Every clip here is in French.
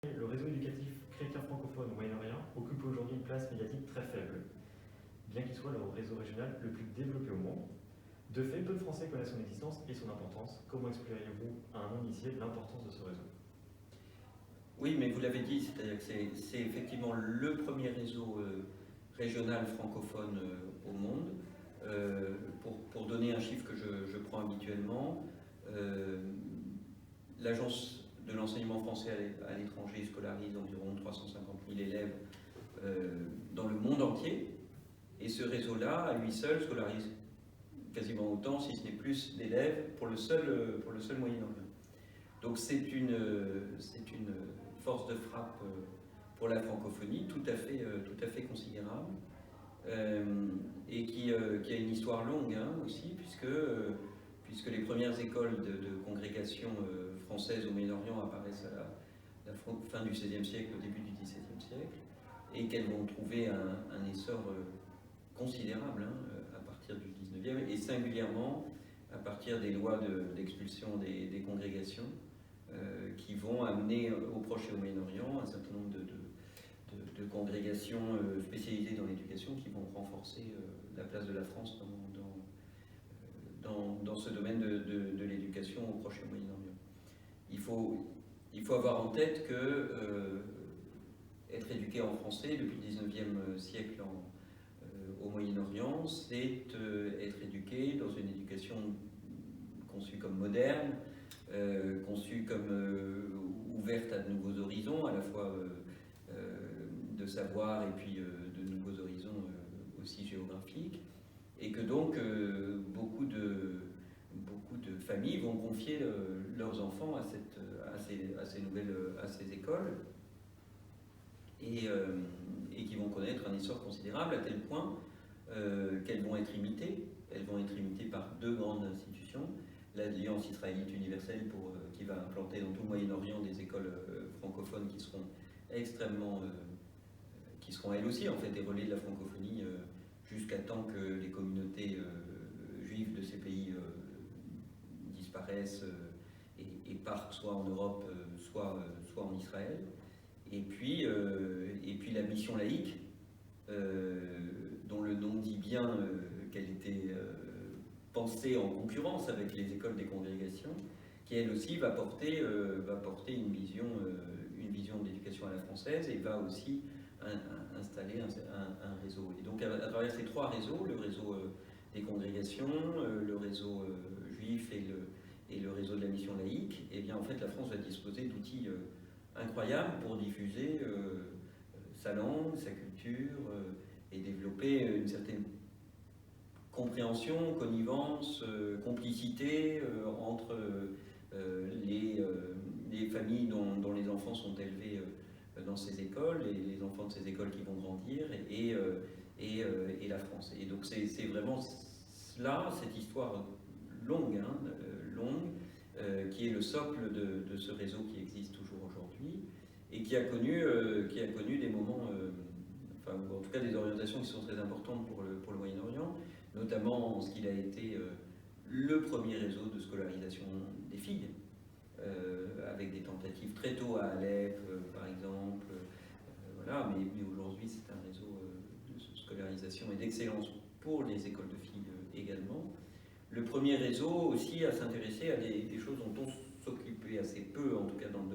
Le réseau éducatif chrétien francophone au Moyen-Orient occupe aujourd'hui une place médiatique très faible, bien qu'il soit le réseau régional le plus développé au monde. De fait, peu de Français connaissent son existence et son importance. Comment expliqueriez-vous à un non-initié l'importance de ce réseau? Oui, mais vous l'avez dit, c'est-à-dire que c'est effectivement le premier réseau régional francophone au monde. Pour donner un chiffre que je prends habituellement, l'Agence de l'enseignement français à l'étranger scolarise environ 350 000 élèves dans le monde entier. Et ce réseau-là, à lui seul, scolarise quasiment autant, si ce n'est plus, d'élèves pour le seul Moyen-Orient. Donc c'est une force de frappe pour la francophonie tout à fait considérable et qui a une histoire longue aussi, puisque les premières écoles de congrégation françaises au Moyen-Orient apparaissent à la fin du XVIe siècle, au début du XVIIe siècle, et qu'elles vont trouver un essor considérable à partir du XIXe et singulièrement à partir des lois d'expulsion des congrégations qui vont amener au Proche et au Moyen-Orient un certain nombre de congrégations spécialisées dans l'éducation qui vont renforcer la place de la France dans ce domaine de l'éducation au Proche et au Moyen-Orient. Il faut avoir en tête que être éduqué en français depuis le XIXe siècle au Moyen-Orient, c'est être éduqué dans une éducation conçue comme moderne, conçue comme ouverte à de nouveaux horizons, à la fois de savoir et puis de nouveaux horizons aussi géographiques, et que donc beaucoup de familles vont confier leurs enfants à ces écoles et qui vont connaître un essor considérable à tel point qu'elles vont être imitées. Elles vont être imitées par deux grandes institutions. L'Alliance israélite universelle qui va implanter dans tout le Moyen-Orient des écoles francophones qui seront qui seront elles aussi en fait des relais de la francophonie jusqu'à temps que les communautés juives de ces pays disparaissent et partent soit en Europe, soit en Israël. Et puis la mission laïque, dont le nom dit bien qu'elle était pensée en concurrence avec les écoles des congrégations, qui elle aussi va porter une vision de l'éducation à la française et va aussi installer un réseau. Et donc à travers ces trois réseaux, le réseau des congrégations, le réseau juif et le réseau de la mission laïque, et bien en fait la France va disposer d'outils incroyables pour diffuser sa langue, sa culture et développer une certaine compréhension, connivence, complicité entre les familles dont les enfants sont élevés dans ces écoles, et les enfants de ces écoles qui vont grandir, et la France. Et donc c'est vraiment cela, cette histoire longue, qui est le socle de ce réseau qui existe toujours aujourd'hui, et qui a connu des moments, enfin, ou en tout cas des orientations qui sont très importantes pour le Moyen-Orient, notamment en ce qu'il a été le premier réseau de scolarisation des filles, avec des tentatives très tôt à Alep, par exemple. Voilà, mais aujourd'hui c'est un réseau de scolarisation et d'excellence pour les écoles de filles également. Le premier réseau aussi à s'intéresser à des choses dont on s'occupait assez peu, en tout cas dans le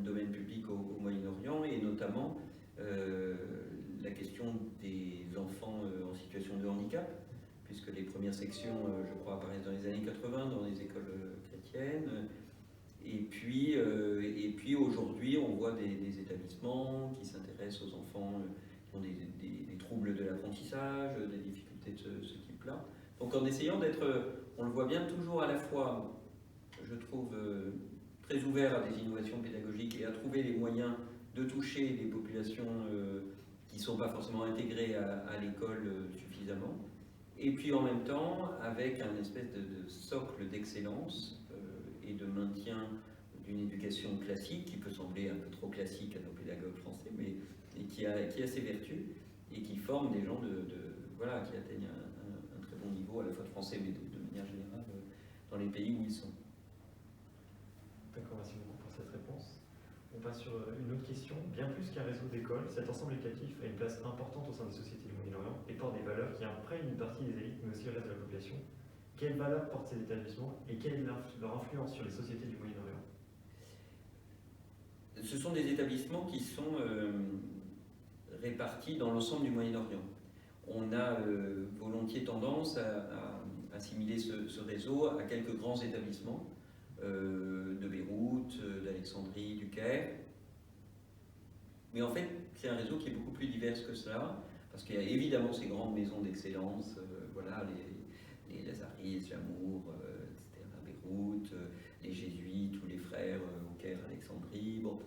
domaine public au Moyen-Orient, et notamment la question des enfants en situation de handicap, puisque les premières sections, je crois, apparaissent dans les années 80 dans les écoles chrétiennes. Et puis aujourd'hui, on voit des établissements qui s'intéressent aux enfants qui ont des troubles de l'apprentissage, des difficultés de ce type-là. Donc en essayant d'être, on le voit bien, toujours à la fois, je trouve, très ouvert à des innovations pédagogiques et à trouver les moyens de toucher des populations qui ne sont pas forcément intégrées à l'école suffisamment. Et puis en même temps, avec un espèce de socle d'excellence et de maintien d'une éducation classique, qui peut sembler un peu trop classique à nos pédagogues français, mais qui a ses vertus et qui forme des gens qui atteignent un très bon niveau à la fois de français, mais de manière générale dans les pays où ils sont. D'accord, merci beaucoup pour cette réponse. passe sur une autre question. Bien plus qu'un réseau d'écoles, cet ensemble éducatif a une place importante au sein des sociétés du Moyen-Orient et porte des valeurs qui imprègnent une partie des élites, mais aussi le reste de la population. Quelles valeurs portent ces établissements et quelle est leur influence sur les sociétés du Moyen-Orient? Ce sont des établissements qui sont répartis dans l'ensemble du Moyen-Orient. On a volontiers tendance à assimiler ce réseau à quelques grands établissements de Beyrouth, d'Alexandrie, du Caire. Mais en fait, c'est un réseau qui est beaucoup plus divers que cela, parce qu'il y a évidemment ces grandes maisons d'excellence, voilà, les Lazaris, Jamour, etc., Beyrouth, les jésuites ou les frères au Caire, Alexandrie. Bon.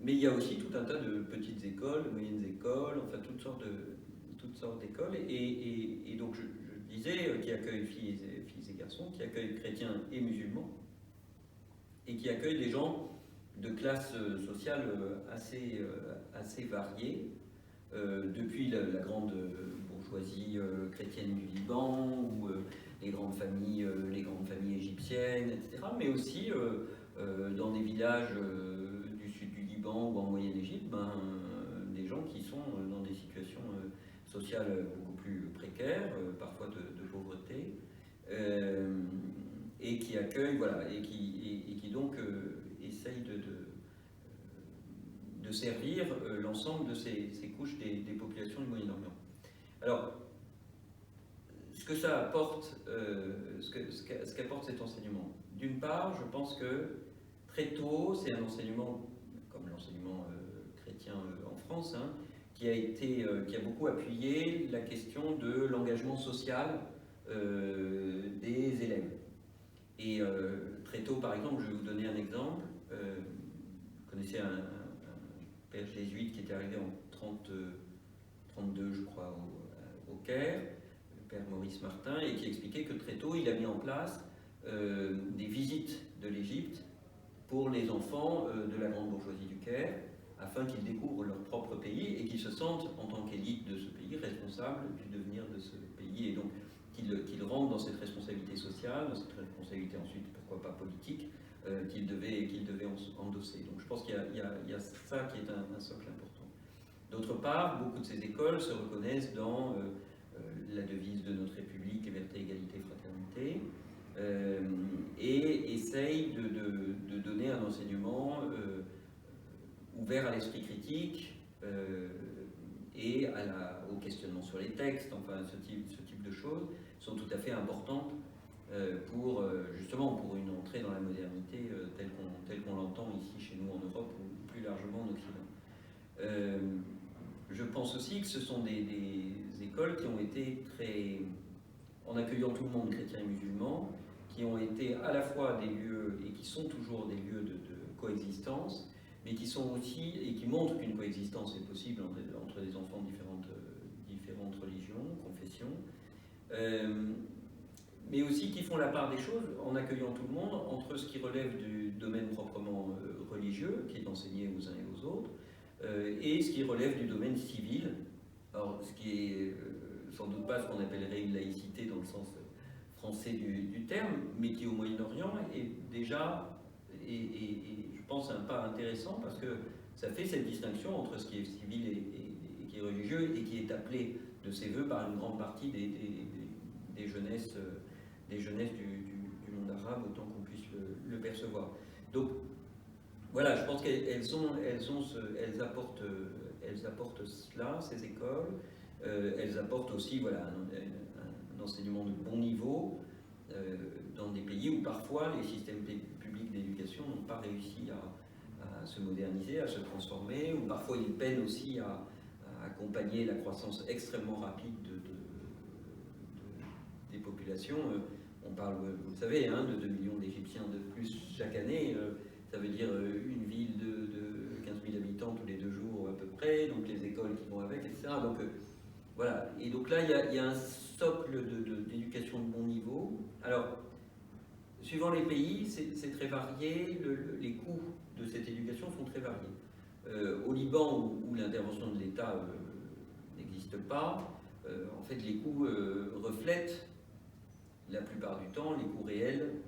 Mais il y a aussi tout un tas de petites écoles, de moyennes écoles, enfin toutes sortes d'écoles. Et donc je disais, qui accueillent filles et garçons, qui accueillent chrétiens et musulmans, et qui accueillent des gens de classes sociales assez variées, depuis la grande bourgeoisie chrétienne du Liban, ou les grandes familles égyptiennes, etc., mais aussi dans des villages du sud du Liban ou en Moyenne-Égypte, des gens qui sont dans des situations sociales beaucoup plus précaires, parfois de pauvreté, et qui accueillent, voilà, et qui donc essayent de servir l'ensemble de ces couches des populations du Moyen-Orient. Alors, ce que ça apporte, ce qu'apporte cet enseignement, d'une part, je pense que très tôt, c'est un enseignement, comme l'enseignement chrétien en France, hein, qui a beaucoup appuyé la question de l'engagement social des élèves. Et très tôt, par exemple, je vais vous donner un exemple. Vous connaissez un père jésuite qui était arrivé en 32, je crois, au Caire, le père Maurice Martin, et qui expliquait que très tôt, il a mis en place des visites de l'Égypte pour les enfants de la grande bourgeoisie du Caire, afin qu'ils découvrent leur propre pays et qu'ils se sentent, en tant qu'élite de ce pays, responsables du devenir de ce pays, et donc qu'ils rentrent dans cette responsabilité sociale, dans cette responsabilité ensuite, pourquoi pas politique, qu'ils devaient endosser. Donc je pense qu'il y a ça qui est un socle important. D'autre part, beaucoup de ces écoles se reconnaissent dans la devise de notre République, liberté, égalité, fraternité, et essayent de donner un enseignement ouvert à l'esprit critique et au questionnement sur les textes, enfin ce type de choses sont tout à fait importantes justement pour une entrée dans la modernité telle qu'on l'entend ici chez nous en Europe ou plus largement en Occident. Je pense aussi que ce sont des écoles qui ont été très, en accueillant tout le monde, chrétiens et musulmans, qui ont été à la fois des lieux, et qui sont toujours des lieux de coexistence, mais qui sont aussi, et qui montrent qu'une coexistence est possible entre des enfants de différentes religions, confessions, mais aussi qui font la part des choses en accueillant tout le monde entre ce qui relève du domaine proprement religieux, qui est enseigné aux uns et aux autres, et ce qui relève du domaine civil, alors ce qui est sans doute pas ce qu'on appellerait une laïcité dans le sens français du terme, mais qui au Moyen-Orient est déjà, et je pense, un pas intéressant, parce que ça fait cette distinction entre ce qui est civil et qui est religieux, et qui est appelé de ses voeux par une grande partie des jeunesses du monde arabe, autant qu'on puisse le percevoir. Donc voilà, je pense qu'elles apportent cela, ces écoles. Elles apportent aussi, voilà, un enseignement de bon niveau dans des pays où parfois les systèmes publics d'éducation n'ont pas réussi à se moderniser, à se transformer, où parfois ils peinent aussi à accompagner la croissance extrêmement rapide des populations. On parle, vous le savez, hein, de 2 millions d'Égyptiens de plus chaque année. Ça veut dire une ville de 15 000 habitants tous les 2 jours à peu près, donc les écoles qui vont avec, etc. Donc voilà. Et donc là, il y a un socle d'éducation de bon niveau. Alors, suivant les pays, c'est très varié. Les coûts de cette éducation sont très variés. Au Liban, où l'intervention de l'État n'existe pas, en fait, les coûts reflètent la plupart du temps les coûts réels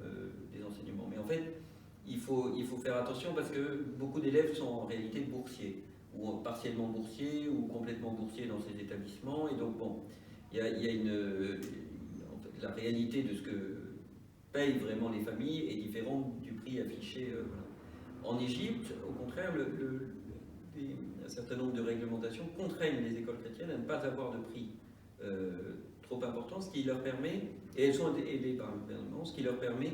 des enseignements. Mais en fait, il faut faire attention parce que beaucoup d'élèves sont en réalité boursiers, ou partiellement boursiers, ou complètement boursiers dans ces établissements. Et donc, bon, il y a en fait, la réalité de ce que payent vraiment les familles est différente du prix affiché. Voilà. En Égypte, au contraire, un certain nombre de réglementations contraignent les écoles chrétiennes à ne pas avoir de prix trop important, ce qui leur permet, et elles sont aidées par le gouvernement, ce qui leur permet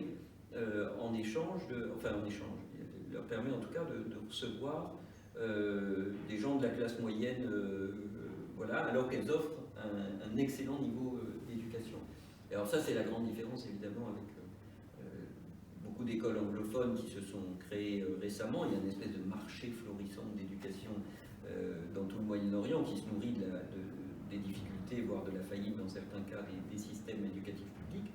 en échange, il leur permet en tout cas de recevoir des gens de la classe moyenne, voilà, alors qu'elles offrent un excellent niveau d'éducation. Et alors ça, c'est la grande différence évidemment avec beaucoup d'écoles anglophones qui se sont créées récemment. Il y a une espèce de marché florissant d'éducation dans tout le Moyen-Orient qui se nourrit des difficultés, voire de la faillite dans certains cas des systèmes éducatifs publics.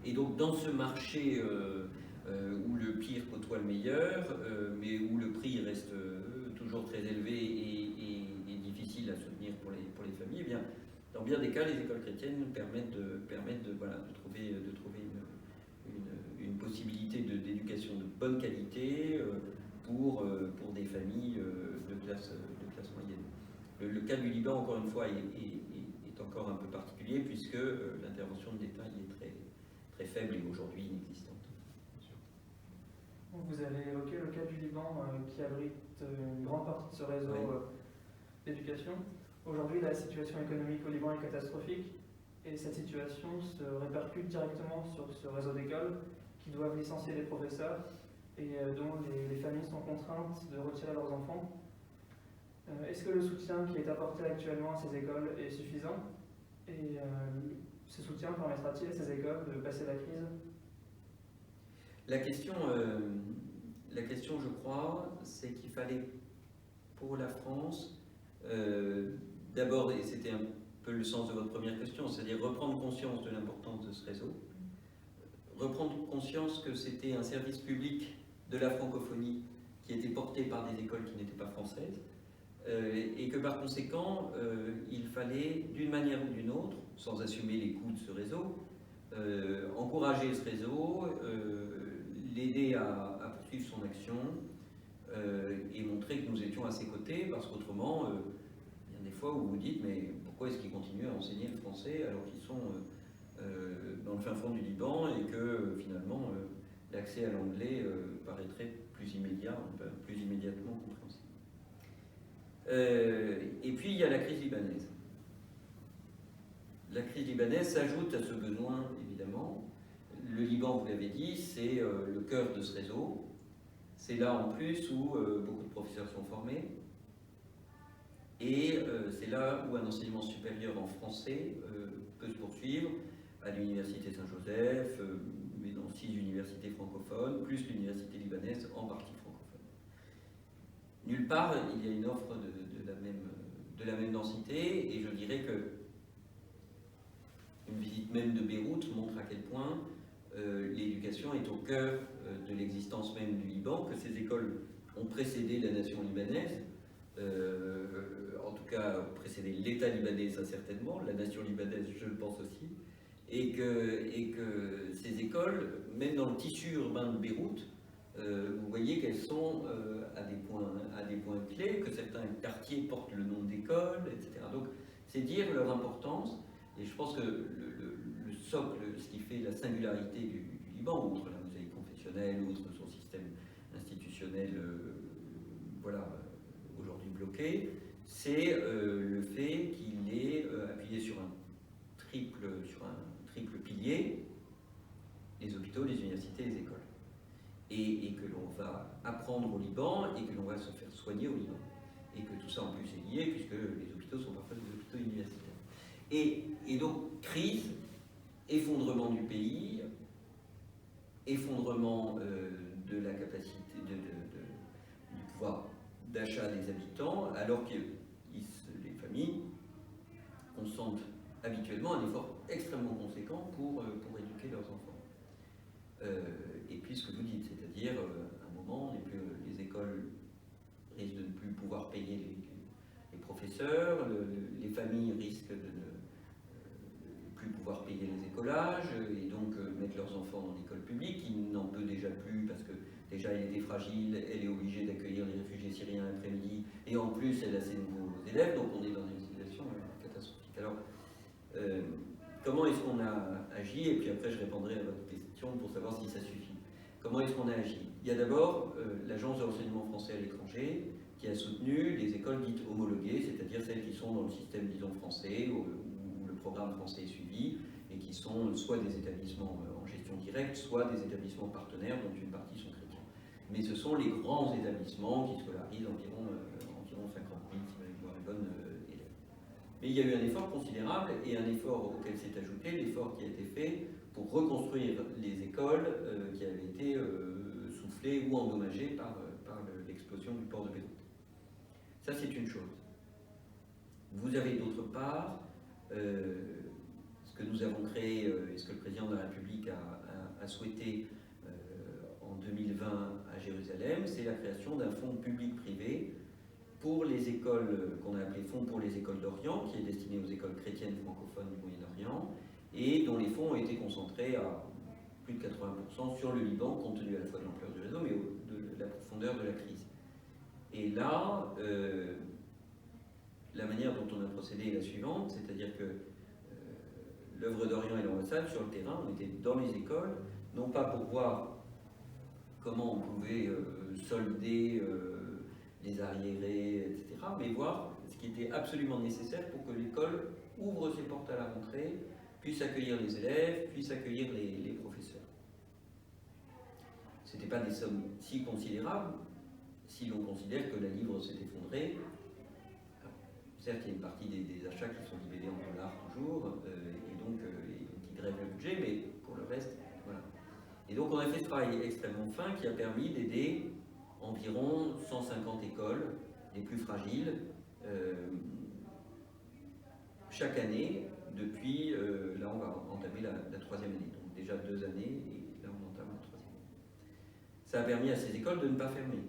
Et donc dans ce marché où le pire côtoie le meilleur, mais où le prix reste toujours très élevé et difficile à soutenir pour les familles, eh bien, dans bien des cas, les écoles chrétiennes permettent de trouver une possibilité d'éducation de bonne qualité pour des familles de classe moyenne. Le cas du Liban, encore une fois, est encore un peu particulier puisque l'intervention de l'État y est très faible et aujourd'hui inexistante. Vous avez évoqué le cas du Liban qui abrite une grande partie de ce réseau d'éducation. Aujourd'hui, la situation économique au Liban est catastrophique et cette situation se répercute directement sur ce réseau d'écoles qui doivent licencier les professeurs et dont les familles sont contraintes de retirer leurs enfants. Est-ce que le soutien qui est apporté actuellement à ces écoles est suffisant et ce soutien permettra-t-il à ces écoles de passer la crise ? La question, je crois, c'est qu'il fallait pour la France, d'abord, et c'était un peu le sens de votre première question, c'est-à-dire reprendre conscience de l'importance de ce réseau, reprendre conscience que c'était un service public de la francophonie qui était porté par des écoles qui n'étaient pas françaises, et que par conséquent, il fallait, d'une manière ou d'une autre, sans assumer les coûts de ce réseau, encourager ce réseau, l'aider à poursuivre son action et montrer que nous étions à ses côtés, parce qu'autrement, il y a des fois où vous vous dites, mais pourquoi est-ce qu'ils continuent à enseigner le français alors qu'ils sont dans le fin fond du Liban et que finalement l'accès à l'anglais paraîtrait plus immédiatement compréhensible. Et puis il y a la crise libanaise. La crise libanaise s'ajoute à ce besoin, évidemment. Le Liban, vous l'avez dit, c'est le cœur de ce réseau. C'est là en plus où beaucoup de professeurs sont formés. Et c'est là où un enseignement supérieur en français peut se poursuivre à l'université Saint-Joseph, mais dans 6 universités francophones, plus l'université libanaise en partie francophone. Nulle part, il y a une offre de la même densité, et je dirais que une visite même de Beyrouth montre à quel point l'éducation est au cœur de l'existence même du Liban, que ces écoles ont précédé la nation libanaise, en tout cas précédé l'État libanais, ça certainement, la nation libanaise je le pense aussi, et que ces écoles, même dans le tissu urbain de Beyrouth, vous voyez qu'elles sont à des points clés, que certains quartiers portent le nom d'école, etc. Donc c'est dire leur importance, et je pense que le socle, ce qui fait la singularité du Liban, outre la mosaïque confessionnelle, outre son système institutionnel aujourd'hui bloqué, c'est le fait qu'il est appuyé sur un triple pilier, les hôpitaux, les universités, les écoles. Et que l'on va apprendre au Liban et que l'on va se faire soigner au Liban. Et que tout ça en plus est lié, puisque les hôpitaux sont parfois des hôpitaux universitaires. Et donc, crise, effondrement du pays, effondrement de la capacité du pouvoir d'achat des habitants, alors que les familles consentent habituellement un effort extrêmement conséquent pour éduquer leurs enfants. Et puis ce que vous dites, c'est-à-dire à un moment, les écoles risquent de ne plus pouvoir payer les professeurs, les familles risquent de ne plus pouvoir payer les écolages et donc mettre leurs enfants dans l'école publique, qui n'en peut déjà plus parce que déjà elle était fragile, elle est obligée d'accueillir les réfugiés syriens l'après-midi, et en plus elle a ses nouveaux élèves, donc on est dans une situation catastrophique. Alors, comment est-ce qu'on a agi? Et puis après je répondrai à votre question pour savoir si ça suffit. Comment est-ce qu'on a agi? Il y a d'abord l'Agence de renseignement français à l'étranger qui a soutenu les écoles dites homologuées, c'est-à-dire celles qui sont dans le système, disons, français, où le programme français est suivi, et qui sont soit des établissements en gestion directe, soit des établissements partenaires dont une partie sont chrétiens. Mais ce sont les grands établissements qui scolarisent environ 50 000, si ma mémoire est bonne, élèves. Mais il y a eu un effort considérable, et un effort auquel s'est ajouté l'effort qui a été fait pour reconstruire les écoles qui avaient été soufflées ou endommagées par l'explosion du port de Beyrouth. Ça, c'est une chose. Vous avez d'autre part ce que nous avons créé et ce que le président de la République a souhaité en 2020 à Jérusalem, c'est la création d'un fonds public-privé pour les écoles qu'on a appelé Fonds pour les écoles d'Orient, qui est destiné aux écoles chrétiennes francophones du Moyen-Orient, et dont les fonds ont été concentrés à plus de 80% sur le Liban, compte tenu à la fois de l'ampleur du réseau, mais de la profondeur de la crise. Et là, la manière dont on a procédé est la suivante, c'est-à-dire que l'œuvre d'Orient et l'ambassade, sur le terrain, on était dans les écoles, non pas pour voir comment on pouvait solder les arriérés, etc., mais voir ce qui était absolument nécessaire pour que l'école ouvre ses portes à la rentrée, puisse accueillir les élèves, puisse accueillir les professeurs. Ce n'étaient pas des sommes si considérables, si l'on considère que la livre s'est effondrée. Alors, certes, il y a une partie des achats qui sont libellés en dollars toujours, et donc qui grèvent le budget, mais pour le reste, voilà. Et donc on a fait ce travail extrêmement fin qui a permis d'aider environ 150 écoles, les plus fragiles, chaque année, depuis, là on va entamer la troisième année, donc déjà 2 années, et là on entame la troisième. Ça a permis à ces écoles de ne pas fermer.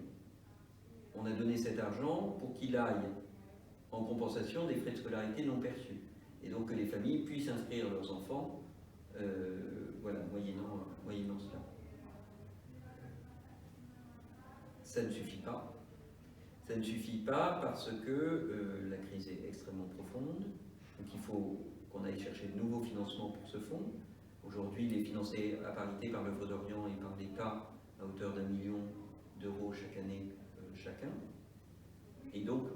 On a donné cet argent pour qu'il aille en compensation des frais de scolarité non perçus, et donc que les familles puissent inscrire leurs enfants, voilà, moyennant cela. Ça ne suffit pas. Ça ne suffit pas parce que la crise est extrêmement profonde, donc il faut qu'on aille chercher de nouveaux financements pour ce fonds. Aujourd'hui, il est financé à parité par l'œuvre d'Orient et par l'État à hauteur d'1 million d'euros chaque année chacun. Et donc,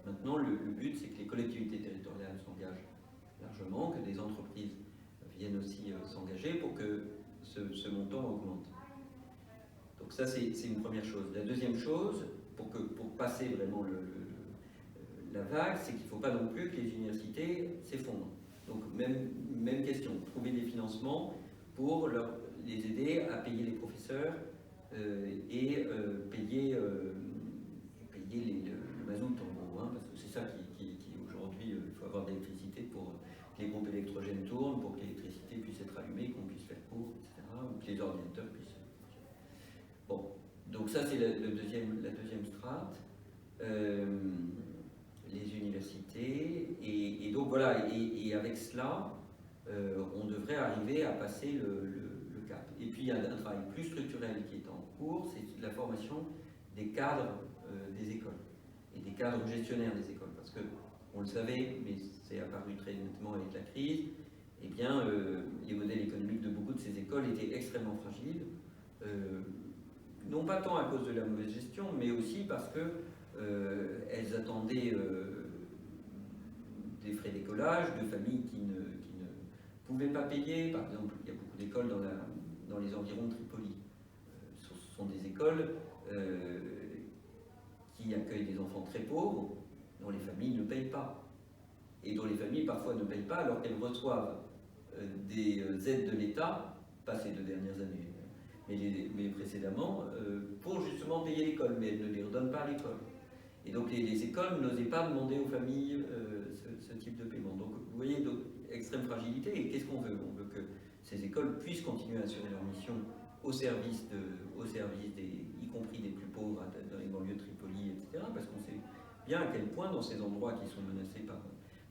maintenant, le but, c'est que les collectivités territoriales s'engagent largement, que des entreprises viennent aussi s'engager pour que ce montant augmente. Donc ça, c'est une première chose. La deuxième chose, pour passer vraiment la vague, c'est qu'il ne faut pas non plus que les universités s'effondrent. Donc même question, trouver des financements pour les aider à payer les professeurs et payer le mazout en gros, hein, parce que c'est ça qui aujourd'hui, il faut avoir de l'électricité pour que les groupes électrogènes tournent, pour que l'électricité puisse être allumée, qu'on puisse faire cours, etc., ou que les ordinateurs puissent... Bon, donc ça c'est la deuxième strate, les universités, et donc voilà, et avec cela, on devrait arriver à passer le cap. Et puis il y a un travail plus structurel qui est en cours, c'est la formation des cadres des écoles, et des cadres gestionnaires des écoles, parce que, on le savait, mais c'est apparu très nettement avec la crise, eh bien, les modèles économiques de beaucoup de ces écoles étaient extrêmement fragiles, non pas tant à cause de la mauvaise gestion, mais aussi parce qu'elles attendaient des frais d'écolage, de familles qui ne pouvaient pas payer. Par exemple, il y a beaucoup d'écoles dans les environs de Tripoli. Ce sont des écoles qui accueillent des enfants très pauvres, dont les familles ne payent pas. Et dont les familles parfois ne payent pas alors qu'elles reçoivent des aides de l'État, pas ces 2 dernières années, mais précédemment, pour justement payer l'école, mais elles ne les redonnent pas à l'école. Et donc les écoles n'osaient pas demander aux familles ce type de paiement. Donc vous voyez, donc, extrême fragilité, et qu'est-ce qu'on veut? On veut que ces écoles puissent continuer à assurer leur mission au service y compris des plus pauvres, dans les banlieues de Tripoli, etc. Parce qu'on sait bien à quel point, dans ces endroits qui sont menacés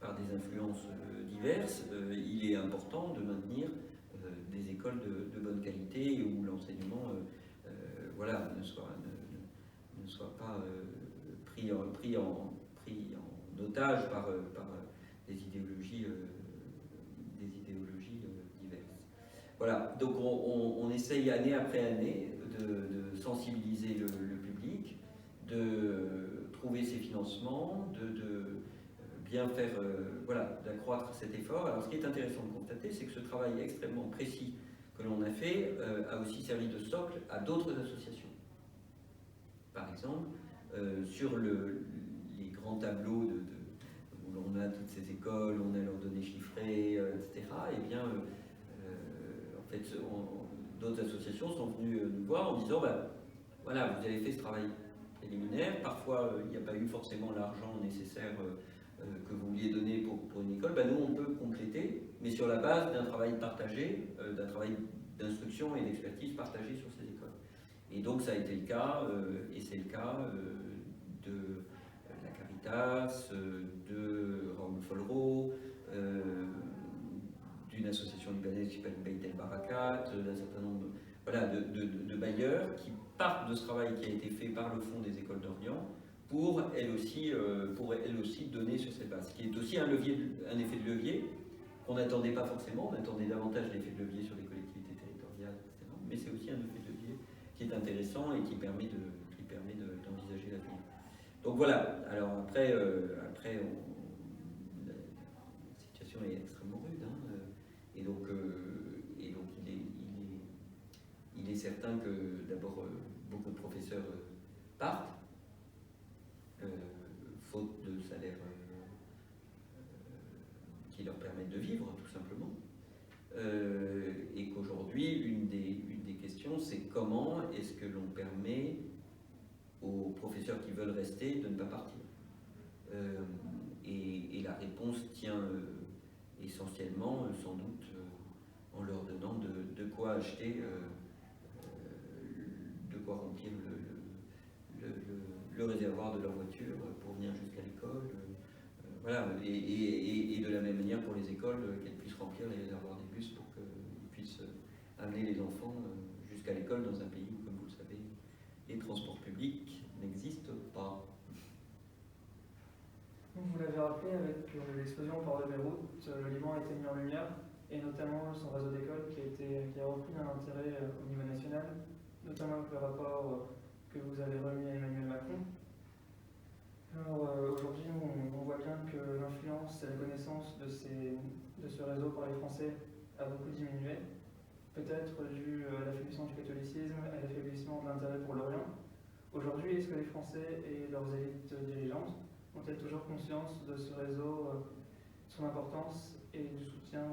par des influences diverses, il est important de maintenir des écoles de bonne qualité où l'enseignement voilà, ne soient pas pris en otage par des idéologies diverses. Voilà, donc on essaye année après année de sensibiliser le public, de trouver ses financements, de bien faire, voilà, d'accroître cet effort. Alors ce qui est intéressant de constater, c'est que ce travail extrêmement précis que l'on a fait a aussi servi de socle à d'autres associations. Par exemple, sur les grands tableaux où l'on a toutes ces écoles, on a leurs données chiffrées, etc., et bien, en fait, d'autres associations sont venues nous voir en disant, bah, voilà, vous avez fait ce travail préliminaire, parfois il n'y a pas eu forcément l'argent nécessaire que vous vouliez donner pour une école, bah, nous on peut compléter, mais sur la base d'un travail partagé, d'un travail d'instruction et d'expertise partagée sur ces écoles. Et donc ça a été le cas, et c'est le cas de la Caritas, de Raoul Follereau, d'une association libanaise qui s'appelle Beit El Barakat, d'un certain nombre de bailleurs qui partent de ce travail qui a été fait par le Fonds des écoles d'Orient pour elles aussi donner sur cette base, qui est aussi un effet de levier qu'on n'attendait pas forcément, on attendait davantage l'effet de levier sur les collectivités territoriales, etc. Mais c'est aussi un effet de levier qui est intéressant et qui permet d'envisager l'avenir. Donc voilà, alors après la situation est extrêmement rude, hein, et donc il est certain que d'abord beaucoup de professeurs partent, faute de salaire qui leur permettent de vivre, tout simplement. Et qu'aujourd'hui, une des questions, c'est comment est-ce que l'on permet aux professeurs qui veulent rester de ne pas partir. Et la réponse tient essentiellement, sans doute, en leur donnant de quoi acheter, de quoi remplir le réservoir de leur voiture pour venir jusqu'à l'école. Voilà, et de la même manière pour les écoles, qu'elles puissent remplir les réservoirs des bus pour qu'ils puissent amener les enfants jusqu'à l'école dans un pays où, comme vous le savez, les transports publics n'existent pas. Vous l'avez rappelé, avec l'explosion au port de Beyrouth, le Liban a été mis en lumière, et notamment son réseau d'écoles qui a repris un intérêt au niveau national, notamment avec le rapport que vous avez remis à Emmanuel Macron. Alors aujourd'hui, on voit bien que l'influence et la connaissance de ce réseau par les Français a beaucoup diminué, peut-être dû à l'affaiblissement du catholicisme, à l'affaiblissement de l'intérêt pour l'Orient. Aujourd'hui, est-ce que les Français et leurs élites dirigeantes ont-elles toujours conscience de ce réseau, son importance et du soutien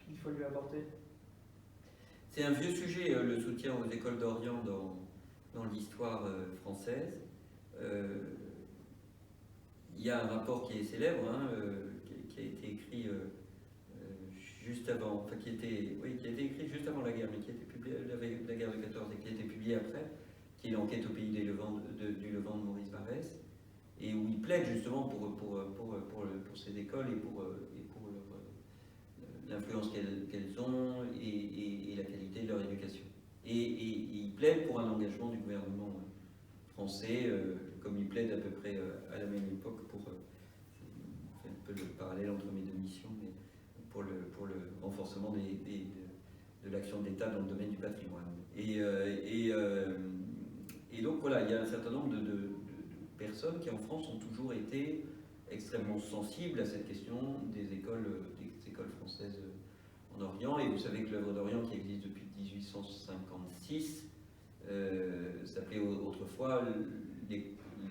qu'il faut lui apporter? C'est un vieux sujet, le soutien aux écoles d'Orient dans l'histoire française. Il y a un rapport qui est célèbre, hein, qui a été écrit juste avant, enfin qui a été écrit juste avant la guerre, mais qui a été publié la guerre de 14 et qui a été publié après, qui est l'enquête au pays du Levant de Maurice Barrès, et où il plaide justement pour ces écoles et pour l'influence qu'elles ont et la qualité de leur éducation. Et il plaide pour un engagement du gouvernement français, comme il plaide à peu près à la même époque pour un peu le parallèle entre mes deux missions, mais pour le renforcement de l'action de l'État dans le domaine du patrimoine. Et donc voilà, il y a un certain nombre de personnes qui en France ont toujours été extrêmement sensibles à cette question des écoles françaises en Orient. Et vous savez que l'œuvre d'Orient, qui existe depuis 1856, s'appelait autrefois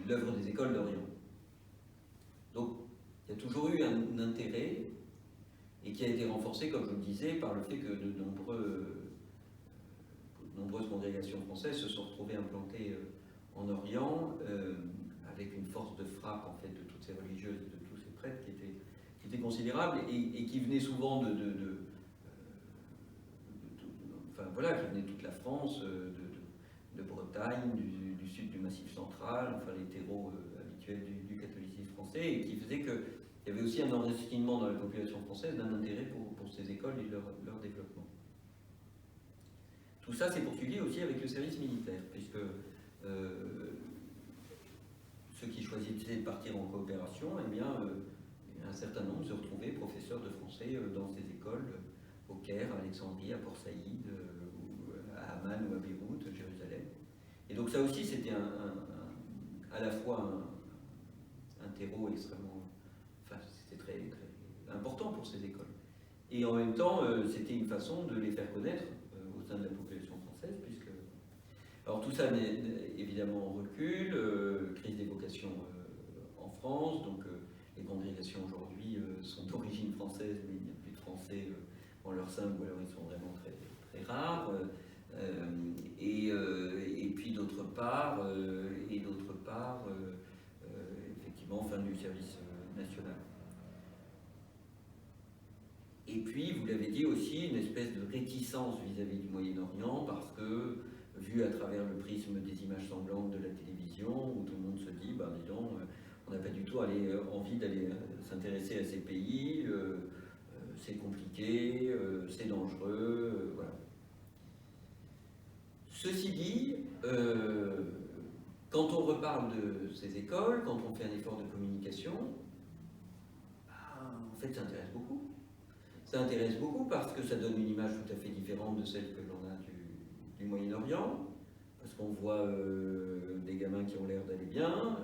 l'œuvre des écoles d'Orient. Donc il y a toujours eu un intérêt, et qui a été renforcé, comme je le disais, par le fait que de nombreuses congrégations françaises se sont retrouvées implantées en Orient, avec une force de frappe en fait de toutes ces religieuses et de tous ces prêtres qui était considérable et qui venaient souvent qui venaient de toute la France, de Bretagne, du sud du Massif central, enfin les terreaux habituels du catholicisme français, et qui faisait qu'il y avait aussi un enracinement dans la population française d'un intérêt pour ces écoles et leur développement. Tout ça s'est poursuivi aussi avec le service militaire, puisque ceux qui choisissaient de partir en coopération, eh bien, un certain nombre se retrouvaient professeurs de français dans ces écoles, au Caire, à Alexandrie, à Port Saïd, à Amman ou à Beyrouth, Jérusalem. Et donc ça aussi, c'était à la fois un terreau extrêmement... Enfin, c'était très, très important pour ces écoles. Et en même temps, c'était une façon de les faire connaître au sein de la population française, puisque... Alors tout ça, évidemment, recule, crise des vocations en France, donc les congrégations aujourd'hui sont d'origine française, mais il n'y a plus de Français en leur sein, ou alors ils sont vraiment très, très rares. Et puis d'autre part, effectivement, fin du service national. Et puis, vous l'avez dit aussi, une espèce de réticence vis-à-vis du Moyen-Orient, parce que, vu à travers le prisme des images sanglantes de la télévision, où tout le monde se dit, ben dis donc, on n'a pas du tout envie d'aller s'intéresser à ces pays, c'est compliqué, c'est dangereux, voilà. Ceci dit, quand on reparle de ces écoles, quand on fait un effort de communication, en fait ça intéresse beaucoup. Ça intéresse beaucoup parce que ça donne une image tout à fait différente de celle que l'on a du Moyen-Orient, parce qu'on voit des gamins qui ont l'air d'aller bien,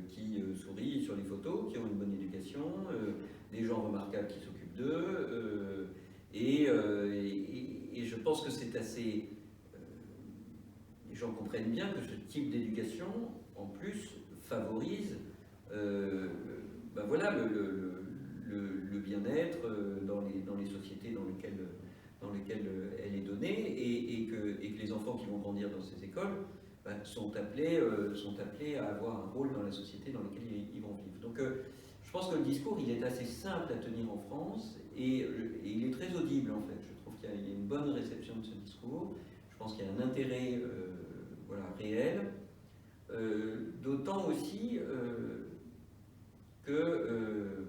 qui sourient sur les photos, qui ont une bonne éducation, des gens remarquables qui s'occupent d'eux, et je pense que c'est assez... les gens comprennent bien que ce type d'éducation, en plus, favorise voilà, le bien-être dans les sociétés dans lesquelles elle est donnée, et que les enfants qui vont grandir dans ces écoles sont appelés à avoir un rôle dans la société dans laquelle ils vont vivre. Donc je pense que le discours, il est assez simple à tenir en France, et il est très audible en fait. Je trouve qu'il y a une bonne réception de ce discours. Je pense qu'il y a un intérêt voilà, réel, d'autant aussi que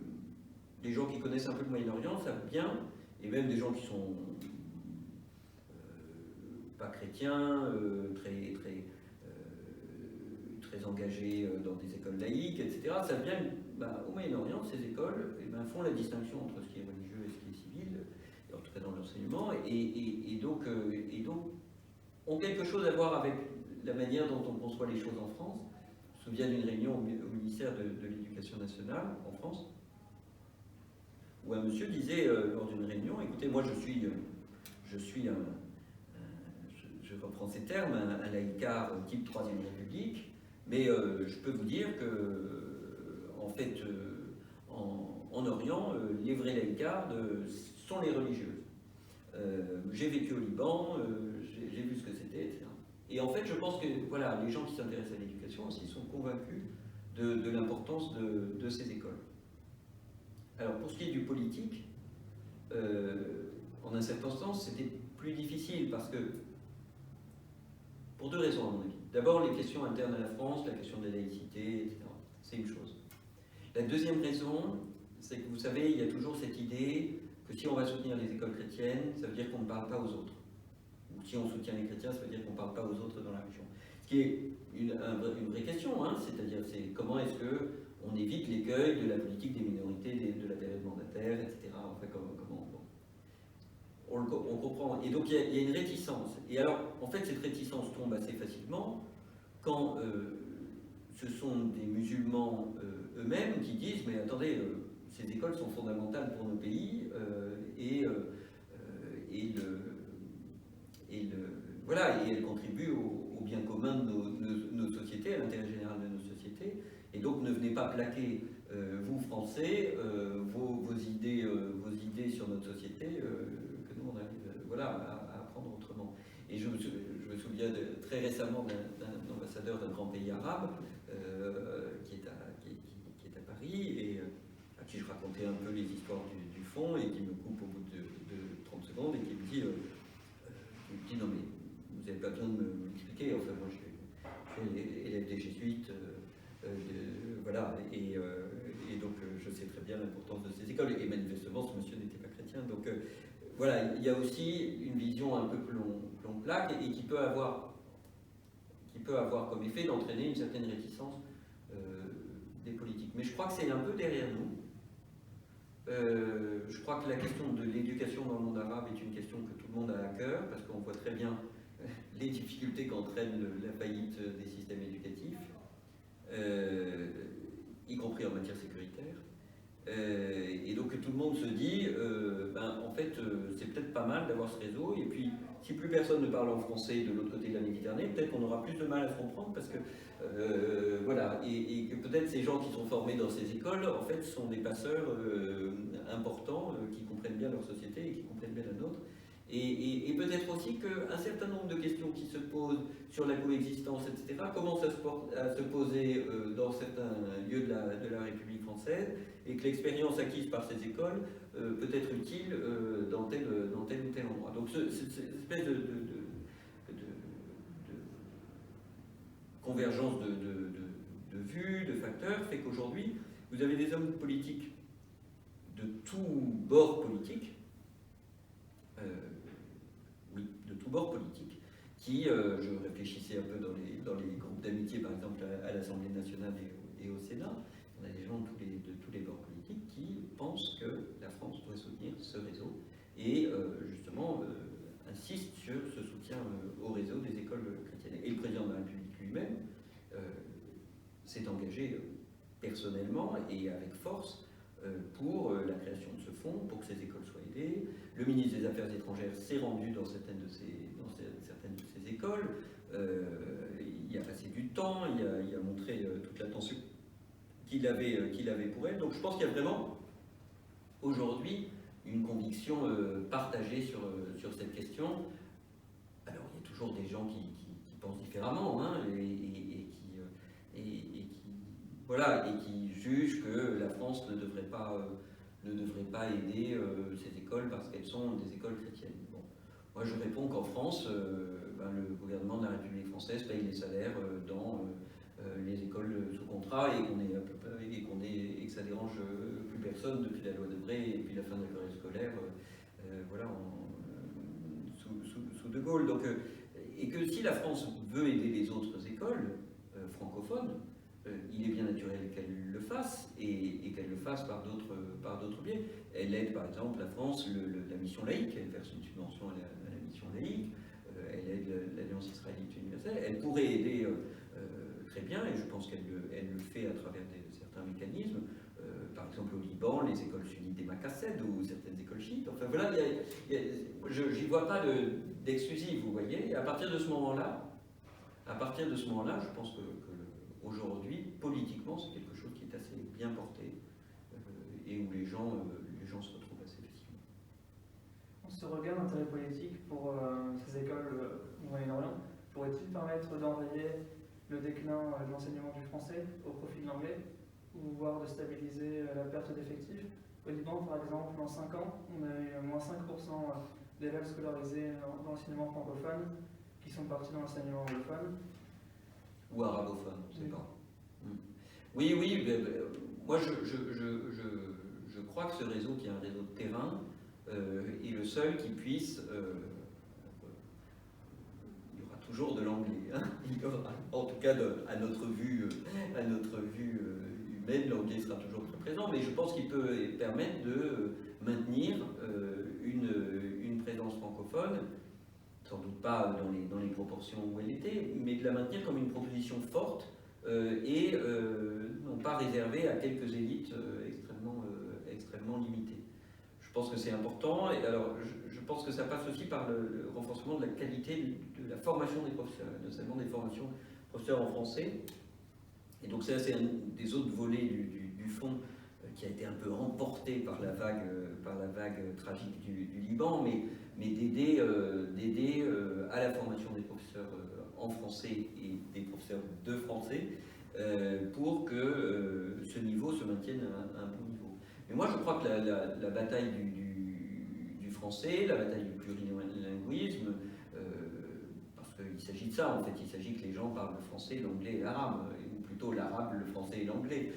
les gens qui connaissent un peu le Moyen-Orient savent bien, et même des gens qui sont pas chrétiens, très engagés dans des écoles laïques, etc., savent bien au Moyen-Orient, ces écoles font la distinction entre ce qui est religieux et ce qui est civil, en tout cas dans l'enseignement, et donc ont quelque chose à voir avec la manière dont on conçoit les choses en France. Je me souviens d'une réunion au ministère de l'Éducation nationale en France, où un monsieur disait lors d'une réunion, écoutez, moi je reprends ces termes, un laïcard type Troisième République, mais je peux vous dire que, en fait, en Orient, les vrais laïcards sont les religieuses. J'ai vécu au Liban, j'ai vu ce que c'était, etc. Et en fait, je pense que voilà, les gens qui s'intéressent à l'éducation aussi sont convaincus de l'importance de ces écoles. Alors, pour ce qui est du politique, en un certain sens, c'était plus difficile parce que, pour deux raisons à mon avis. D'abord, les questions internes à la France, la question de la laïcité, etc. C'est une chose. La deuxième raison, c'est que vous savez, il y a toujours cette idée que si on va soutenir les écoles chrétiennes, ça veut dire qu'on ne parle pas aux autres. Ou si on soutient les chrétiens, ça veut dire qu'on ne parle pas aux autres dans la région. Ce qui est une vraie question, hein, c'est-à-dire c'est comment est-ce qu'on évite l'écueil de la politique des minorités, de la période mandataire, etc. Enfin, comment on comprend. Et donc il y a une réticence. Et alors, en fait, cette réticence tombe assez facilement quand ce sont des musulmans eux-mêmes qui disent « mais attendez, ces écoles sont fondamentales pour nos pays voilà, et elles contribuent au bien commun de nos sociétés, à l'intérêt général de nos sociétés. Et donc ne venez pas plaquer, vous Français, vos idées sur notre société, que nous on arrive voilà, à apprendre autrement. » Et je me souviens très récemment d'un ambassadeur d'un grand pays arabe qui est à Paris, et à qui je racontais un peu les histoires du fond, et qui me coupe au bout de 30 secondes et qui me dit non mais vous n'avez pas besoin de m'expliquer, enfin moi je suis élève des jésuites, voilà, et donc je sais très bien l'importance de ces écoles, et manifestement ce monsieur n'était pas chrétien, donc voilà, il y a aussi une vision un peu que longue plaque et qui peut avoir comme effet d'entraîner une certaine réticence des politiques. Mais je crois que c'est un peu derrière nous. Je crois que la question de l'éducation dans le monde arabe est une question que tout le monde a à cœur, parce qu'on voit très bien les difficultés qu'entraîne la faillite des systèmes éducatifs, y compris en matière sécuritaire. Et donc tout le monde se dit, en fait, c'est peut-être pas mal d'avoir ce réseau, et puis si plus personne ne parle en français de l'autre côté de la Méditerranée, peut-être qu'on aura plus de mal à se comprendre, parce que voilà, et que peut-être ces gens qui sont formés dans ces écoles, en fait, sont des passeurs importants qui comprennent bien leur société et qui comprennent bien la nôtre. Et peut-être aussi qu'un certain nombre de questions qui se posent sur la coexistence, etc., commencent à se poser dans certains lieux de la République française, et que l'expérience acquise par ces écoles peut être utile dans tel ou tel endroit. Donc cette espèce de convergence de vues, de facteurs, fait qu'aujourd'hui, vous avez des hommes politiques de tous bords politiques, qui, je réfléchissais un peu dans les groupes d'amitié, par exemple à l'Assemblée nationale et au Sénat, on a des gens de tous les bords politiques qui pensent que la France doit soutenir ce réseau et justement insiste sur ce soutien au réseau des écoles chrétiennes. Et le président de la République lui-même s'est engagé personnellement et avec force pour la création de ce fonds, pour que ces écoles soient aidées. Le ministre des Affaires étrangères s'est rendu dans certaines de ces écoles, il a passé du temps, il a montré toute l'attention qu'il avait pour elle. Donc je pense qu'il y a vraiment aujourd'hui une conviction partagée sur cette question. Alors il y a toujours des gens qui pensent différemment, hein, et qui jugent que la France ne devrait pas aider ces écoles parce qu'elles sont des écoles chrétiennes. Bon. Moi je réponds qu'en France, le gouvernement de la République française paye les salaires dans les écoles sous contrat et que ça dérange plus personne depuis la loi de Bray et puis la fin de la période scolaire, sous De Gaulle. Donc, et que si la France veut aider les autres écoles francophones, il est bien naturel qu'elle le fasse et qu'elle le fasse par d'autres biais. Elle aide par exemple la France, la mission laïque, elle verse une subvention à la mission laïque, elle aide l'Alliance israélite universelle, elle pourrait aider très bien, et je pense qu'elle le fait à travers certains mécanismes, par exemple au Liban, les écoles sunnites des Makassid ou certaines écoles chiites. Enfin voilà, je n'y vois pas d'exclusif, vous voyez. Et à partir de ce moment-là, je pense que aujourd'hui, politiquement, c'est quelque chose qui est assez bien porté et où les gens se retrouvent assez facilement. Ce regard d'intérêt politique pour ces écoles au Moyen-Orient pourrait-il permettre d'enrayer le déclin de l'enseignement du français au profit de l'anglais, ou voire de stabiliser la perte d'effectifs? Au Liban, par exemple, en 5 ans, on a eu moins 5% d'élèves scolarisés dans l'enseignement francophone qui sont partis dans l'enseignement anglophone. Ou arabophone, je ne sais pas. Oui, moi je crois que ce réseau, qui est un réseau de terrain, est le seul qui puisse... il y aura toujours de l'anglais, hein. Il y aura, en tout cas à notre vue humaine, l'anglais sera toujours très présent, mais je pense qu'il peut permettre de maintenir une présence francophone, sans doute pas dans les proportions où elle était, mais de la maintenir comme une proposition forte et non pas réservée à quelques élites extrêmement limitées. Je pense que c'est important, et alors je pense que ça passe aussi par le renforcement de la qualité de la formation des professeurs, notamment des formations de professeurs en français. Et donc ça, c'est un des autres volets du fonds qui a été un peu emporté par la vague tragique du Liban, mais d'aider à la formation des professeurs en français et des professeurs de français pour que ce niveau se maintienne à un bon niveau. Mais moi je crois que la bataille du français, la bataille du plurilinguisme, parce qu'il s'agit de ça en fait, il s'agit que les gens parlent le français, l'anglais et l'arabe, ou plutôt l'arabe, le français et l'anglais,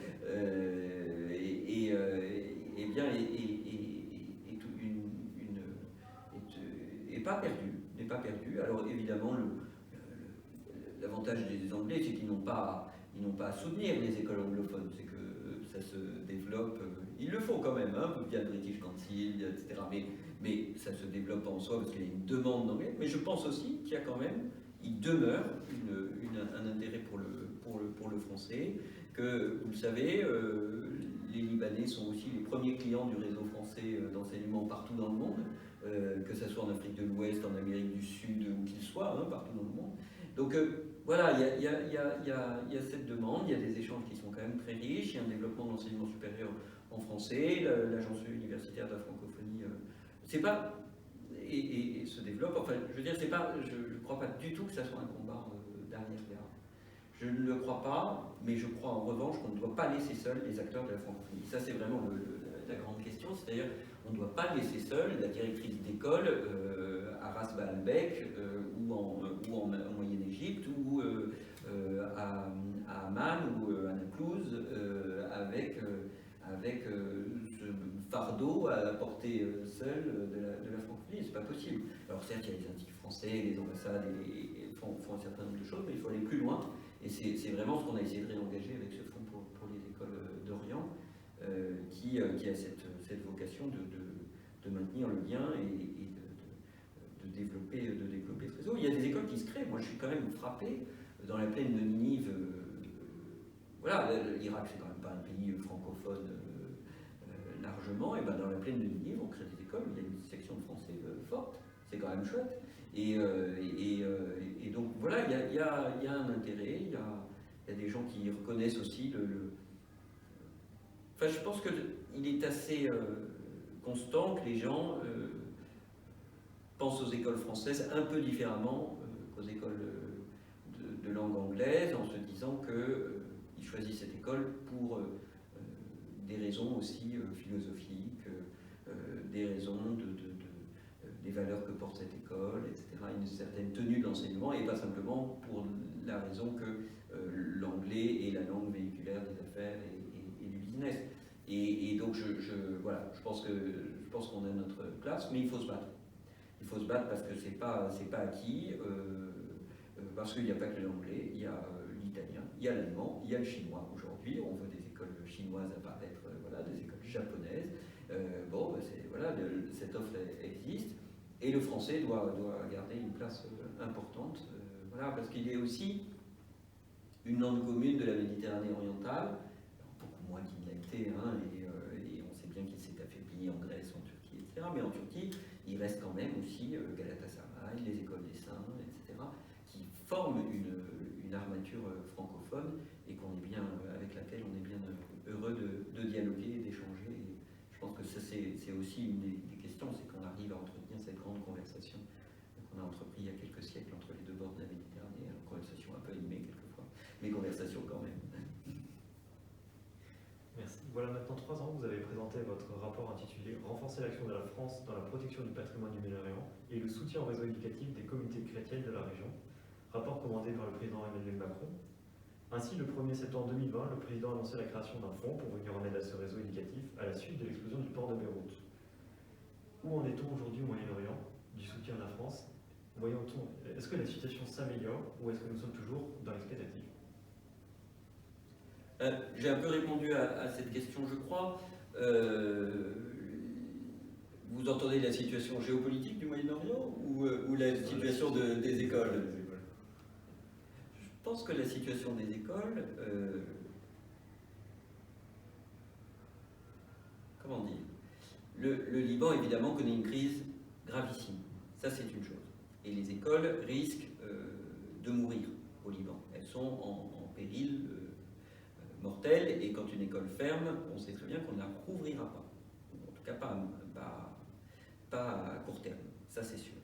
n'est pas perdu. Alors n'ont pas à soutenir les écoles anglophones, c'est que ça se développe, ils le font quand même, hein, via le British Council, etc. Mais ça se développe en soi parce qu'il y a une demande d'anglais. Mais je pense aussi qu'il y a quand même, il demeure un intérêt pour le français, que vous le savez, les Libanais sont aussi les premiers clients du réseau français d'enseignement partout dans le monde, que ce soit en Afrique de l'Ouest, en Amérique du Sud, où qu'il soit, hein, partout dans le monde. Donc voilà, il y a cette demande, il y a des échanges qui sont quand même très riches, il y a un développement de l'enseignement supérieur en français, l'agence universitaire de la francophonie, c'est pas, et se développe, enfin je veux dire, c'est pas, je ne crois pas du tout que ça soit un combat d'arrière-garde. Je ne le crois pas, mais je crois en revanche qu'on ne doit pas laisser seuls les acteurs de la francophonie. Ça c'est vraiment la grande question, c'est-à-dire on ne doit pas laisser seule la directrice d'école à Ras Baalbek ou en Moyenne-Égypte ou à Amman ou à Naplouse avec ce fardeau à porter seul de la francophonie. C'est pas possible. Alors certes, il y a les instituts français, les ambassades font un certain nombre de choses, mais il faut aller plus loin. Et c'est vraiment ce qu'on a essayé de réengager avec ce fonds pour les écoles d'Orient, qui a cette vocation de maintenir le lien et de développer ce réseau. Il y a des écoles qui se créent. Moi, je suis quand même frappé dans la plaine de Ninive. Voilà, l'Irak, c'est quand même pas un pays francophone largement. Et ben dans la plaine de Ninive, on crée des écoles où il y a une section de français forte. C'est quand même chouette. Et donc voilà, il y a un intérêt. Il y a des gens qui reconnaissent aussi Enfin, je pense qu'il est assez constant que les gens pensent aux écoles françaises un peu différemment qu'aux écoles de langue anglaise, en se disant qu'ils choisissent cette école pour des raisons aussi philosophiques, des raisons des valeurs que porte cette école, etc., une certaine tenue de l'enseignement, et pas simplement pour la raison que l'anglais est la langue véhiculaire des affaires et du business. Et donc, voilà, je pense qu'on a notre place, mais il faut se battre. Il faut se battre parce que c'est pas acquis, parce qu'il n'y a pas que l'anglais, il y a l'italien, il y a l'allemand, il y a le chinois. Aujourd'hui, on voit des écoles chinoises apparaître, voilà, des écoles japonaises. Voilà, cette offre existe, et le français doit garder une place importante, voilà, parce qu'il est aussi une langue commune de la Méditerranée orientale, beaucoup moins qu'il ne l'a été, hein, et on sait bien qu'il s'est affaibli en Grèce, en Turquie, etc. Mais en Turquie, il reste quand même aussi Galatasaray, les écoles des Saints, etc., qui forment une armature francophone et avec laquelle on est bien heureux de dialoguer et d'échanger. Et je pense que ça, c'est aussi une des questions, c'est qu'on arrive à entretenir cette grande conversation qu'on a entreprise il y a quelques siècles entre les deux bords de la Méditerranée, une conversation un peu animée quelquefois, mais conversation quand même. Merci. Voilà maintenant 3 ans que vous avez présenté votre rapport intitulé « Renforcer l'action de la France dans la protection du patrimoine du Moyen-Orient et le soutien au réseau éducatif des communautés chrétiennes de la région », rapport commandé par le président Emmanuel Macron. Ainsi, le 1er septembre 2020, le président a annoncé la création d'un fonds pour venir en aide à ce réseau éducatif à la suite de l'explosion du port de Beyrouth. Où en est-on aujourd'hui au Moyen-Orient, du soutien de la France? Est-ce que la situation s'améliore ou est-ce que nous sommes toujours dans l'expectative? J'ai un peu répondu à cette question, je crois. Vous entendez la situation géopolitique du Moyen-Orient ou la situation des écoles? Je pense que la situation des écoles, comment dire, le Liban évidemment connaît une crise gravissime, ça c'est une chose. Et les écoles risquent de mourir au Liban. Elles sont en péril mortel, et quand une école ferme, on sait très bien qu'on ne la rouvrira pas. En tout cas pas à court terme, ça c'est sûr.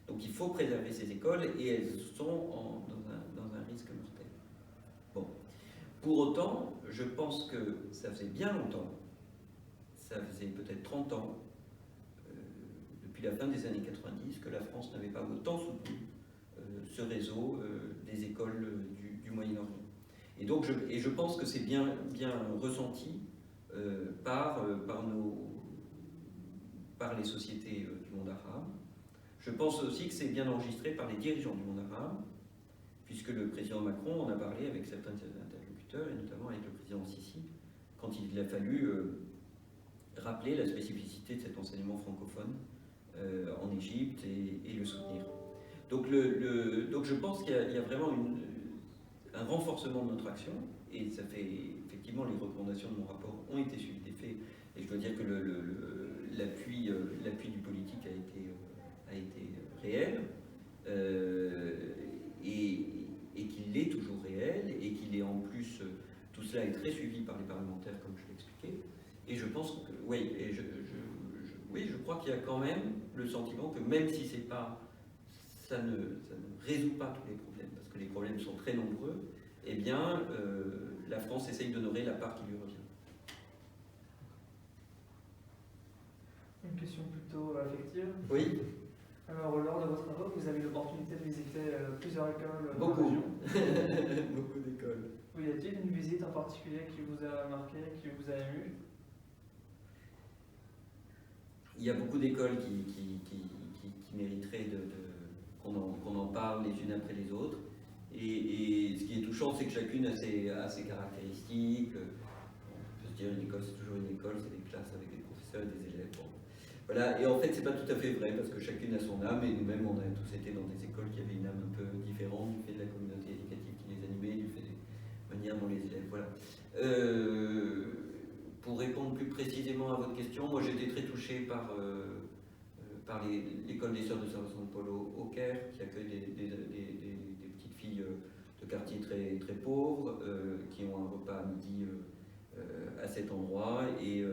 Donc il faut préserver ces écoles, et elles sont dans un risque mortel. Bon. Pour autant, je pense que ça faisait bien longtemps, ça faisait peut-être 30 ans, depuis la fin des années 90, que la France n'avait pas autant soutenu ce réseau des écoles du Moyen-Orient. Et donc, je pense que c'est bien ressenti par les sociétés du monde arabe. Je pense aussi que c'est bien enregistré par les dirigeants du monde arabe, puisque le président Macron en a parlé avec certains interlocuteurs, et notamment avec le président Sisi, quand il a fallu rappeler la spécificité de cet enseignement francophone en Égypte et le soutenir. Donc je pense qu'il y a vraiment un renforcement de notre action, et ça fait effectivement, les recommandations de mon rapport ont été suivies des faits, et je dois dire que l'appui du politique a été réel, et qu'il est toujours réel, et qu'il est en plus, tout cela est très suivi par les parlementaires, comme je l'ai expliqué, et je pense que, oui, et je crois qu'il y a quand même le sentiment que même si ça ne résout pas tous les problèmes, parce que les problèmes sont très nombreux, eh bien, la France essaye d'honorer la part qui lui revient. Une question plutôt affective. Oui. Alors, lors de votre travail, vous avez eu l'opportunité de visiter plusieurs écoles dans la Beaucoup. région. Beaucoup d'écoles. Oui, y a-t-il une visite en particulier qui vous a marqué, qui vous a ému? Il y a beaucoup d'écoles qui mériteraient qu'on en parle les unes après les autres. Et ce qui est touchant, c'est que chacune a ses caractéristiques. On peut se dire une école, c'est toujours une école, c'est des classes avec des professeurs et des élèves. Bon. Voilà. Et en fait, c'est pas tout à fait vrai, parce que chacune a son âme, et nous-mêmes, on a tous été dans des écoles qui avaient une âme un peu différente, du fait de la communauté éducative qui les animait, du fait des manières dont les élèves. Voilà. Pour répondre plus précisément à votre question, moi j'ai été très touché par l'école des Sœurs de Saint-Vincent-de-Paul au Caire, qui accueille des petites filles de quartiers très, très pauvres, qui ont un repas à midi à cet endroit, et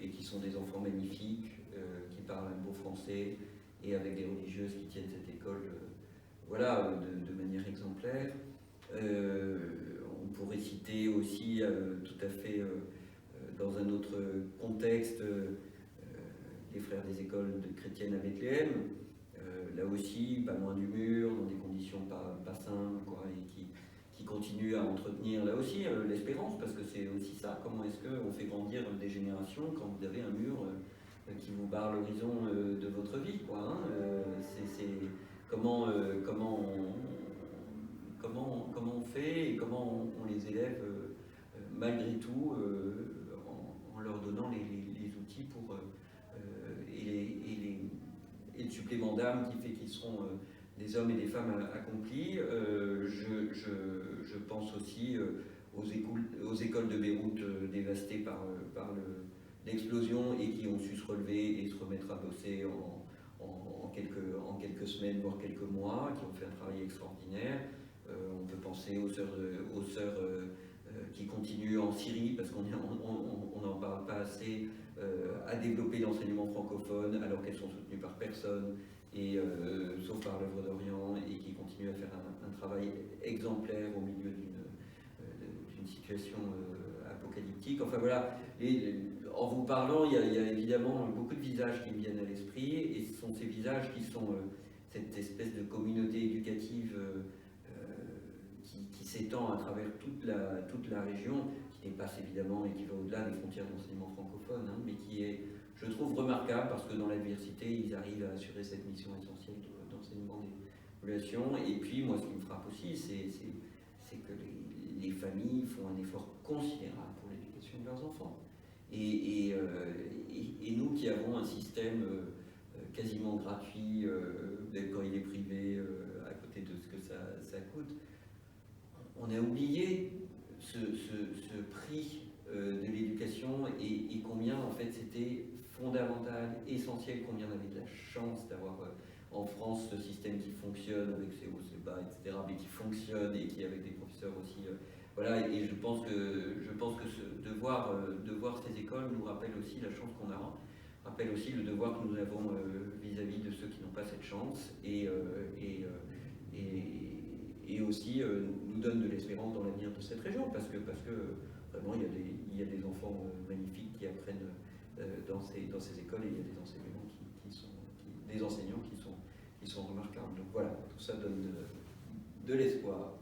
qui sont des enfants magnifiques, qui parlent un beau français, et avec des religieuses qui tiennent cette école voilà, de manière exemplaire. On pourrait citer aussi tout à fait dans un autre contexte les frères des écoles chrétiennes à Bethléem, là aussi pas loin du mur, dans des conditions pas simples, quoi, et qui continuent à entretenir là aussi l'espérance, parce que c'est aussi ça, comment est-ce qu'on fait grandir des générations quand vous avez un mur qui vous barre l'horizon de votre vie, quoi, hein, comment on fait et comment on les élève malgré tout en leur donnant les outils pour et le supplément d'âme qui fait qu'ils seront des hommes et des femmes accomplis. Je pense aussi aux écoles de Beyrouth dévastées par l'explosion, et qui ont su se relever et se remettre à bosser en quelques semaines, voire quelques mois, qui ont fait un travail extraordinaire. On peut penser aux sœurs qui continuent en Syrie, parce qu'on n'en parle pas assez, à développer l'enseignement francophone alors qu'elles sont soutenues par personne, sauf par l'œuvre d'Orient, et qui continuent à faire un travail exemplaire au milieu d'une situation apocalyptique. Enfin voilà, en vous parlant, il y a évidemment beaucoup de visages qui me viennent à l'esprit, et ce sont ces visages qui sont cette espèce de communauté éducative qui s'étend à travers toute la région, qui dépasse évidemment et qui va au-delà des frontières d'enseignement francophone, hein, mais qui est, je trouve, remarquable, parce que dans l'adversité, ils arrivent à assurer cette mission essentielle d'enseignement des relations. Et puis, moi, ce qui me frappe aussi, c'est que les familles font un effort considérable pour l'éducation de leurs enfants. Et nous qui avons un système quasiment gratuit, quand il est privé, à côté de ce que ça coûte, on a oublié ce prix de l'éducation, et combien en fait c'était fondamental, essentiel, combien on avait de la chance d'avoir en France ce système qui fonctionne avec ses hauts, ses bas, etc., mais qui fonctionne, et qui avec des professeurs aussi. Voilà, et je pense que de voir ces écoles nous rappelle aussi la chance qu'on a, rappelle aussi le devoir que nous avons vis-à-vis de ceux qui n'ont pas cette chance, et aussi nous donne de l'espérance dans l'avenir de cette région, parce que vraiment il y a des enfants magnifiques qui apprennent dans ces écoles, et il y a des enseignants qui sont remarquables. Donc voilà, tout ça donne de l'espoir.